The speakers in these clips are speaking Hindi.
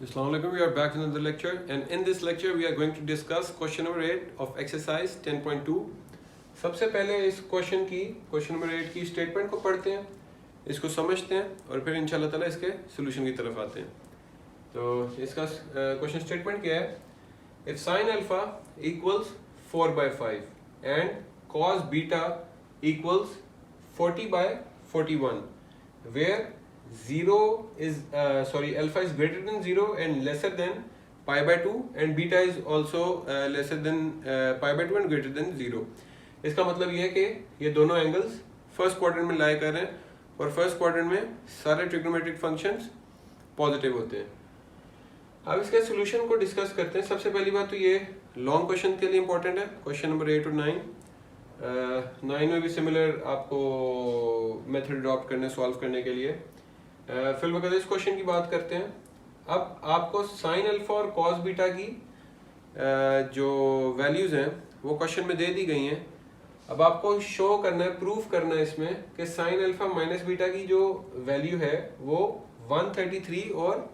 Assalamualaikum. We are back in another lecture, and in this lecture we are going to discuss question number 8 of exercise 10.2. सबसे पहले इस क्वेश्चन नंबर 8 की स्टेटमेंट को पढ़ते हैं, इसको समझते हैं और फिर इंशाल्लाह ताला इसके सोल्यूशन की तरफ आते हैं। तो इसका क्वेश्चन स्टेटमेंट क्या है? If sine alpha equals 4/5 and cos beta equals 40/41 where alpha is greater than 0 and lesser than pi/2 and beta is also lesser than pi/2 and greater than 0। इसका मतलब ये है कि ये दोनों एंगल्स फर्स्ट क्वाड्रेंट में लाई कर रहे हैं और फर्स्ट क्वाड्रेंट में सारे ट्रिग्नोमेट्रिक फंक्शंस पॉजिटिव होते हैं। अब इसके सॉल्यूशन को डिस्कस करते हैं। सबसे पहली बात तो ये लॉन्ग क्वेश्चन के लिए इंपॉर्टेंट है, क्वेश्चन नंबर 8 और 9 में भी सिमिलर आपको मेथड अडॉप्ट करने सॉल्व करने के लिए। फिर वक्त इस क्वेश्चन की बात करते हैं। अब आपको साइन अल्फा और कॉस बीटा की जो वैल्यूज हैं वो क्वेश्चन में दे दी गई हैं। अब आपको शो करना है, प्रूफ करना है इसमें कि साइन अल्फा माइनस बीटा की जो वैल्यू है वो 133 और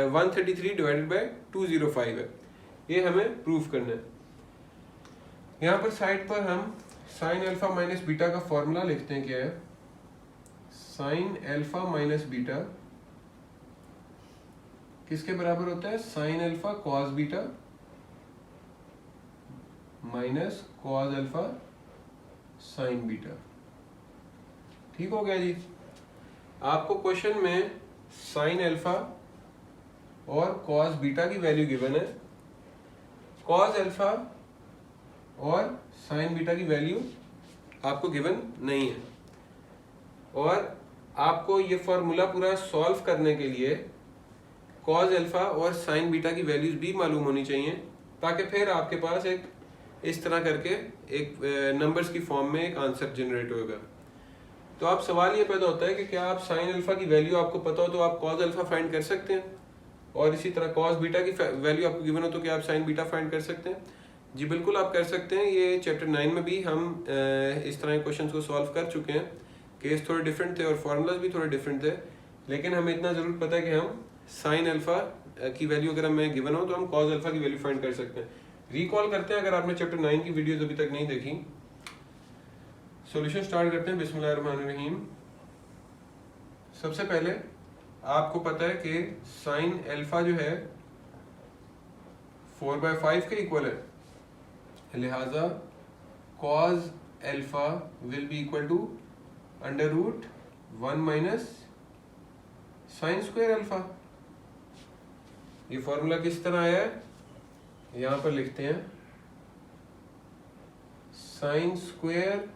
133 डिवाइडेड बाय 205 है। ये हमें प्रूफ करना है। यहाँ पर साइड पर हम साइन अल्फा माइनस बीटा का फॉर्मूला लिखते हैं। क्या है? साइन अल्फा माइनस बीटा किसके बराबर होता है? Sine alpha cos beta minus cos alpha sign beta. ठीक हो गया जी। आपको क्वेश्चन में साइन अल्फा और कॉस बीटा की वैल्यू गिवन है, कॉस अल्फा और साइन बीटा की वैल्यू आपको गिवन नहीं है। और आपको ये फॉर्मूला पूरा सॉल्व करने के लिए कॉस अल्फा और साइन बीटा की वैल्यूज भी मालूम होनी चाहिए, ताकि फिर आपके पास एक इस तरह करके एक नंबर्स की फॉर्म में एक आंसर जनरेट होगा। तो आप सवाल ये पैदा होता है कि क्या आप साइन अल्फा की वैल्यू आपको पता हो तो आप कॉस अल्फा फाइंड कर सकते हैं, और इसी तरह कॉस बीटा की वैल्यू आपको गिवन हो तो क्या आप साइन बीटा फाइंड कर सकते हैं? जी बिल्कुल आप कर सकते हैं। ये चैप्टर 9 में भी हम इस तरह के क्वेश्चन को सॉल्व कर चुके हैं। केस थोड़े डिफरेंट थे और फॉर्मूलाज भी थोड़े डिफरेंट थे, लेकिन हमें इतना ज़रूर पता है कि हम साइन अल्फा की वैल्यू अगर हमें गिवन हो तो हम कॉस अल्फा की वैल्यू फाइंड कर सकते हैं। रिकॉल करते हैं अगर आपने चैप्टर 9 की वीडियोस अभी तक नहीं देखी। सॉल्यूशन स्टार्ट करते हैं। बिस्मिल्लाहिर्रहमानिर्रहीम। सबसे पहले आपको पता है कि साइन अल्फा जो है 4/5 के इक्वल है, लिहाजा cos alpha will be equal to √1 minus sine square alpha. ये फॉर्मूला किस तरह आया है? यहां पर लिखते हैं sine square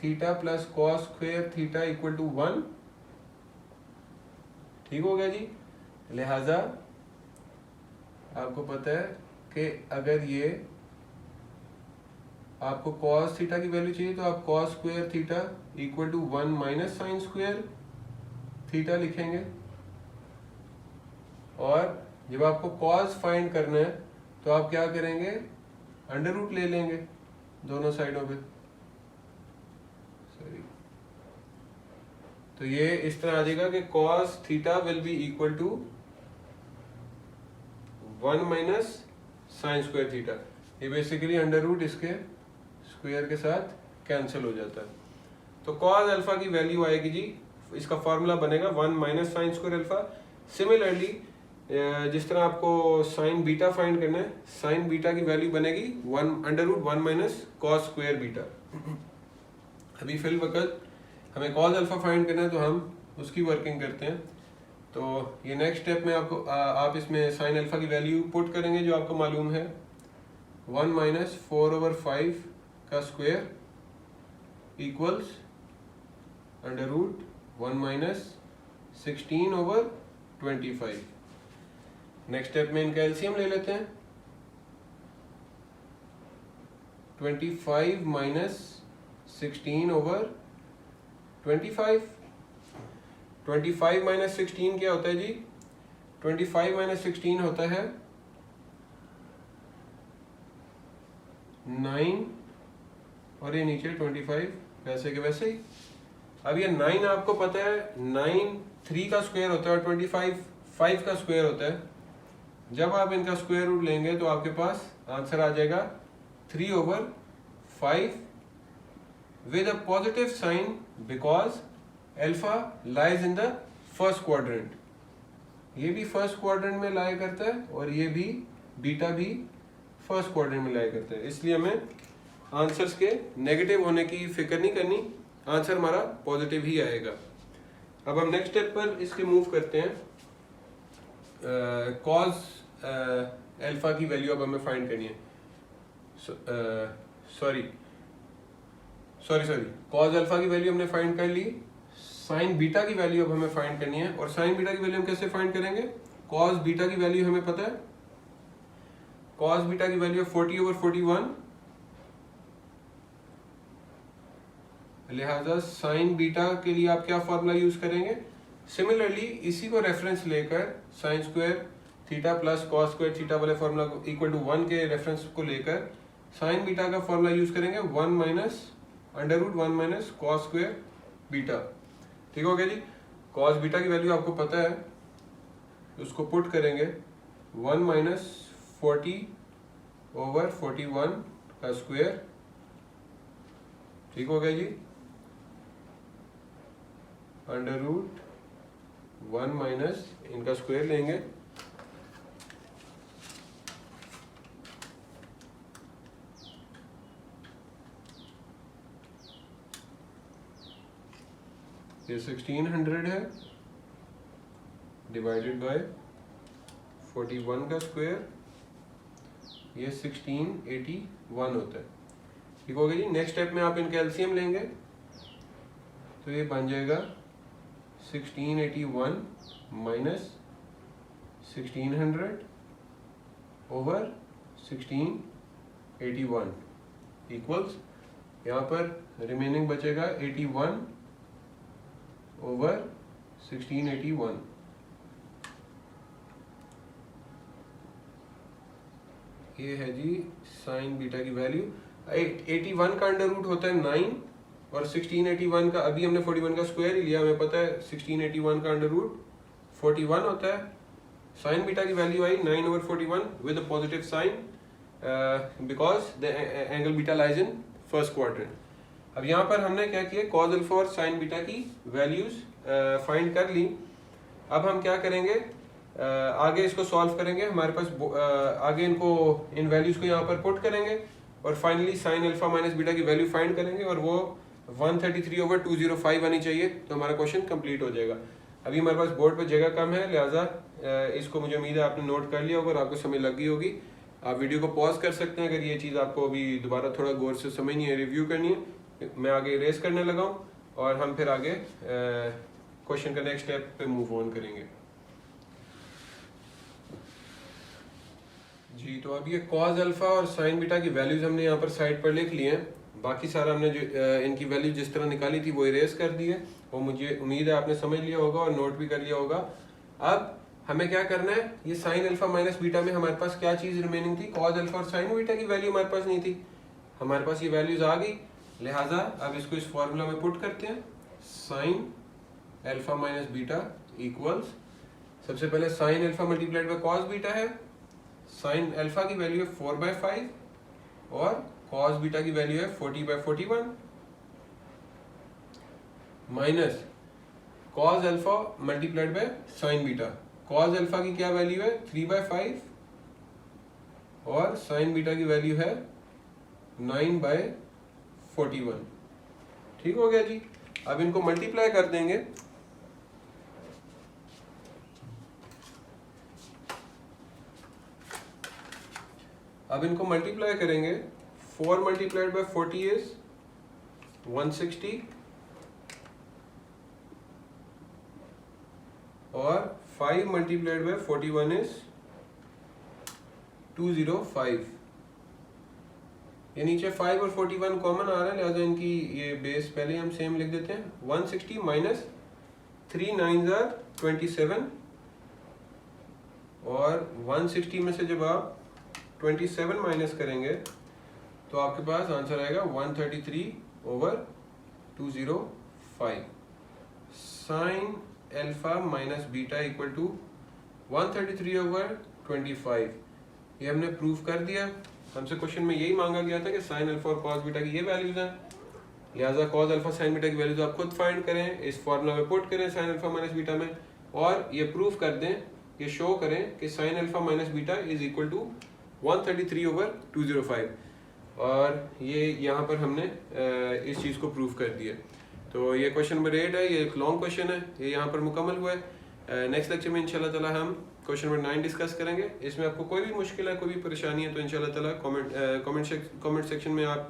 theta plus cos square theta equal to 1। ठीक हो गया जी। लिहाजा आपको पता है कि अगर ये आपको cos थीटा की वैल्यू चाहिए तो आप cos square theta equal to 1 minus sine square theta लिखेंगे, और जब आपको cos फाइंड करना है तो आप क्या करेंगे? अंडर रूट ले लेंगे दोनों साइडों पे। सॉरी, तो ये इस तरह आ जाएगा कि cos theta will be equal to 1 minus sine square theta. ये बेसिकली अंडर रूट इसके स्क्वायर के साथ कैंसिल हो जाता है। तो कॉस अल्फा की वैल्यू आएगी जी, इसका फॉर्मूला बनेगा 1 minus sine square alpha. Similarly जिस तरह आपको साइन बीटा फाइंड करना है, साइन बीटा की वैल्यू बनेगी √1 माइनस कॉस स्क्वायर बीटा। अभी फिल वक्त हमें कॉस अल्फा फाइंड करना है तो हम उसकी वर्किंग करते हैं। तो ये नेक्स्ट स्टेप में आपको आप इसमें साइन अल्फा की वैल्यू पुट करेंगे जो आपको मालूम है, 1 माइनस 4/5 का square equals √1 minus 16/25। Next step में इनका एलसीएम ले लेते हैं। 25 माइनस 16/25। 25 माइनस 16 क्या होता है जी? 25 माइनस 16 होता है 9, और ये नीचे 25 वैसे के वैसे ही। अब ये 9 आपको पता है 9 3 का स्क्वायर होता है और 25 5 का स्क्वायर होता है। जब आप इनका स्क्वायर रूट लेंगे तो आपके पास आंसर आ जाएगा 3/5 with a positive sign because alpha lies in the first quadrant। ये भी फर्स्ट क्वाड्रेंट में लाई करता है और ये भी बीटा भी फर्स्ट क्वाड्रेंट में लाई करता है, इसलिए हमें आंसर्स के नेगेटिव होने की फिक्र नहीं करनी, आंसर हमारा पॉजिटिव ही आएगा। अब हम नेक्स्ट स्टेप पर इसके मूव करते हैं। कॉज अल्फा की वैल्यू अब हमें फाइंड करनी है। सॉरी कॉज अल्फा की वैल्यू हमने फाइंड कर ली, साइन बीटा की वैल्यू अब हमें फाइंड करनी है। और साइन बीटा की वैल्यू हम कैसे फाइंड करेंगे? कॉस बीटा की वैल्यू हमें पता है, कॉस बीटा की वैल्यू 40/41, लिहाजा साइन बीटा के लिए आप क्या फॉर्मूला यूज करेंगे? सिमिलरली इसी को रेफरेंस लेकर sign square theta plus cos square theta वाले फॉर्मूला को इक्वल टू 1 के रेफरेंस को लेकर साइन बीटा का फॉर्मूला यूज करेंगे 1 - कॉस स्क्वायर बीटा। ठीक हो गया जी। कॉस बीटा की वैल्यू आपको पता है, उसको पुट करेंगे 1 - 40/41 का स्क्वायर। ठीक हो गया जी। √1 - इनका स्क्वायर लेंगे, ये 1600 है डिवाइडेड बाय 41 का स्क्वायर, ये 1681 होता है। ठीक हो गया जी। नेक्स्ट स्टेप में आप इनका एलसीएम लेंगे तो ये बन जाएगा 1681 - 1600 ओवर 1681 इक्वल्स, यहाँ पर रिमेनिंग बचेगा 81 ओवर 1681। ये है जी साइन बीटा की वैल्यू। 81 का अंडर रूट होता है 9 और 1681 का, अभी हमने 41 का स्क्वायर ही लिया, हमें पता है 1681 का अंडर रूट 41 होता है। साइन बीटा की वैल्यू आई 9/41 with a positive sign because the angle beta lies in first quadrant. अब यहाँ पर हमने क्या किया, कॉज अल्फा और साइन बीटा की वैल्यूज फाइंड कर ली। अब हम क्या करेंगे, आगे इसको सॉल्व करेंगे, हमारे पास आगे इनको इन वैल्यूज को यहाँ पर पुट करेंगे और finally sign alpha minus beta की वैल्यू फाइंड करेंगे और वो 133/205 आनी चाहिए, तो हमारा क्वेश्चन कंप्लीट हो जाएगा। अभी हमारे पास बोर्ड पर जगह कम है, लिहाजा इसको मुझे उम्मीद है आपने नोट कर लिया होगा और आपको समझ लग गई होगी। आप वीडियो को पॉज कर सकते हैं अगर ये चीज़ आपको अभी दोबारा थोड़ा गौर से समझनी है, रिव्यू करनी है। मैं आगे रेस करने लगा हूँ और हम फिर आगे क्वेश्चन का नेक्स्ट स्टेप पे मूव ऑन करेंगे जी। तो अब ये कॉज अल्फा और साइन बीटा की वैल्यूज हमने यहाँ पर साइड पर लिख लिए हैं। बाकी सारा हमने जो इनकी वैल्यू जिस तरह निकाली थी वो इरेज कर दी है, वो मुझे उम्मीद है आपने समझ लिया होगा और नोट भी कर लिया होगा। अब हमें क्या करना है, ये साइन अल्फा माइनस बीटा में हमारे पास क्या चीज़ रिमेनिंग थी, कॉज अल्फा और साइन बीटा की वैल्यू हमारे पास नहीं थी, हमारे पास ये वैल्यूज आ गई। लिहाजा अब इसको इस फॉर्मूला में पुट करते हैं, sign alpha minus beta equals, सबसे पहले sine alpha multiplied by cos beta है, साइन अल्फा की वैल्यू है 4/5 और कॉस बीटा की वैल्यू है 40/41 minus cos alpha multiplied by sine beta. Cos alpha की क्या वैल्यू है 3/5 और साइन बीटा की वैल्यू है 9/41। ठीक हो गया जी। अब इनको मल्टीप्लाई कर देंगे, अब इनको मल्टीप्लाई करेंगे, 4 मल्टीप्लाइड बाय 40 इज 160 और 5 मल्टीप्लाइड बाय 41 इज 205। ये नीचे 5 और 41 कॉमन आ रहा है, लिहाजा इनकी ये बेस पहले हम सेम लिख देते हैं। 160 माइनस 3 9s are 27 और 160 में से जब आप 27 माइनस करेंगे तो आपके पास आंसर आएगा 133/205। Sine alpha minus beta equal to 133/25 ये हमने प्रूव कर दिया। हमसे क्वेश्चन में यही मांगा गया था कि साइन अल्फा और कॉस बीटा की ये वैल्यूज हैं, लिहाजा कॉस अल्फा साइन बीटा की वैल्यूज आप खुद फाइंड करें, इस फार्मूला में पुट करें साइन अल्फा माइनस बीटा में, और ये प्रूव कर दें, ये शो करें कि sine alpha minus beta is equal to 133/205, और ये यहाँ पर हमने इस चीज़ को प्रूव कर दिया। तो ये क्वेश्चन नंबर 8 है, ये एक लॉन्ग क्वेश्चन है, ये यहाँ पर मुकम्मल हुआ है। नेक्स्ट लेक्चर में इंशाल्लाह ताला हम क्वेश्चन नंबर 9 डिस्कस करेंगे। इसमें आपको कोई भी मुश्किल है, कोई भी परेशानी है तो इंशाल्लाह ताला कमेंट सेक्शन में आप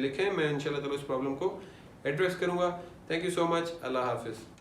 लिखें, मैं इंशाल्लाह ताला उस प्रॉब्लम को एड्रेस करूँगा। थैंक यू सो मच, अल्लाह हाफिज़।